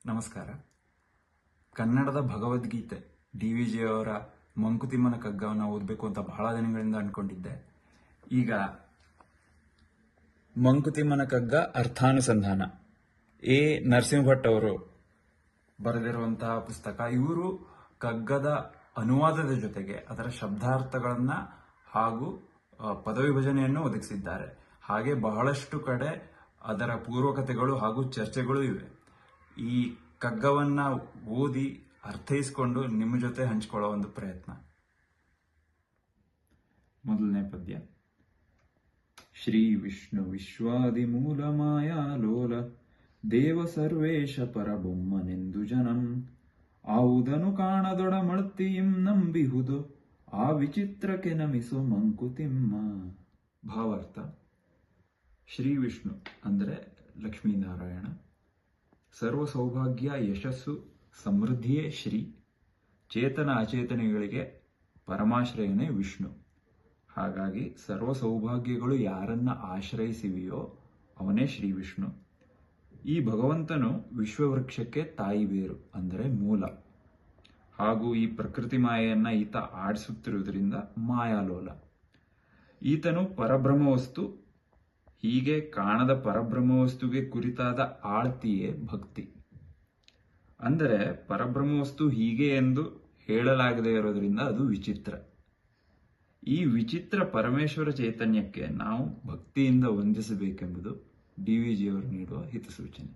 ನಮಸ್ಕಾರ. ಕನ್ನಡದ ಭಗವದ್ಗೀತೆ DVG ಅವರ ಮಂಕುತಿಮ್ಮನ ಕಗ್ಗವನ್ನು ಓದಬೇಕು ಅಂತ ಬಹಳ ದಿನಗಳಿಂದ ಅನ್ಕೊಂಡಿದ್ದೆ. ಈಗ ಮಂಕುತಿಮ್ಮನ ಕಗ್ಗ ಅರ್ಥಾನುಸಂಧಾನ ನರಸಿಂಹ ಭಟ್ ಅವರು ಬರೆದಿರುವಂತಹ ಪುಸ್ತಕ. ಇವರು ಕಗ್ಗದ ಅನುವಾದದ ಜೊತೆಗೆ ಅದರ ಶಬ್ದಾರ್ಥಗಳನ್ನ ಹಾಗೂ ಪದವಿಭಜನೆಯನ್ನು ಒದಗಿಸಿದ್ದಾರೆ. ಹಾಗೆ ಬಹಳಷ್ಟು ಕಡೆ ಅದರ ಪೂರ್ವಕತೆಗಳು ಹಾಗೂ ಚರ್ಚೆಗಳು ಇವೆ. ಈ ಕಗ್ಗವನ್ನ ಓದಿ ಅರ್ಥೈಸಿಕೊಂಡು ನಿಮ್ಮ ಜೊತೆ ಹಂಚಿಕೊಳ್ಳೋ ಒಂದು ಪ್ರಯತ್ನ. ಮೊದಲನೇ ಪದ್ಯ. ಶ್ರೀ ವಿಷ್ಣು ವಿಶ್ವಾದಿ ಮೂಲ ಮಾಯಾಲೋಲ ದೇವ ಸರ್ವೇಶ ಪರಬೊಮ್ಮನೆಂದು ಜನಂ ಆವುದನು ಕಾಣದೊಡಮಳ್ತಿಯಿಂ ನಂಬಿಹುದು ಆ ವಿಚಿತ್ರಕ್ಕೆ ನಮಿಸೋ ಮಂಕುತಿಮ್ಮ. ಭಾವಾರ್ಥ: ಶ್ರೀ ವಿಷ್ಣು ಅಂದರೆ ಲಕ್ಷ್ಮೀನಾರಾಯಣ, ಸರ್ವ ಸೌಭಾಗ್ಯ, ಯಶಸ್ಸು, ಸಮೃದ್ಧಿಯೇ ಶ್ರೀ. ಚೇತನ ಅಚೇತನಗಳಿಗೆ ಪರಮಾಶ್ರಯನೇ ವಿಷ್ಣು. ಹಾಗಾಗಿ ಸರ್ವ ಸೌಭಾಗ್ಯಗಳು ಯಾರನ್ನ ಆಶ್ರಯಿಸಿವೆಯೋ ಅವನೇ ಶ್ರೀ ವಿಷ್ಣು. ಈ ಭಗವಂತನು ವಿಶ್ವವೃಕ್ಷಕ್ಕೆ ತಾಯಿ ಬೇರು ಅಂದರೆ ಮೂಲ. ಹಾಗೂ ಈ ಪ್ರಕೃತಿ ಮಾಯೆಯನ್ನ ಈತ ಆಡಿಸುತ್ತಿರುವುದರಿಂದ ಮಾಯಾಲೋಲ. ಈತನು ಪರಬ್ರಹ್ಮವಸ್ತು. ಹೀಗೆ ಕಾಣದ ಪರಬ್ರಹ್ಮವಸ್ತುಗೆ ಕುರಿತಾದ ಆಳ್ತಿಯೇ ಭಕ್ತಿ. ಅಂದರೆ ಪರಬ್ರಹ್ಮವಸ್ತು ಹೀಗೆ ಎಂದು ಹೇಳಲಾಗದೇ ಇರೋದ್ರಿಂದ ಅದು ವಿಚಿತ್ರ. ಈ ವಿಚಿತ್ರ ಪರಮೇಶ್ವರ ಚೈತನ್ಯಕ್ಕೆ ನಾವು ಭಕ್ತಿಯಿಂದ ವಂದಿಸಬೇಕೆಂಬುದು DVG ಅವರು ನೀಡುವ ಹಿತಸೂಚನೆ.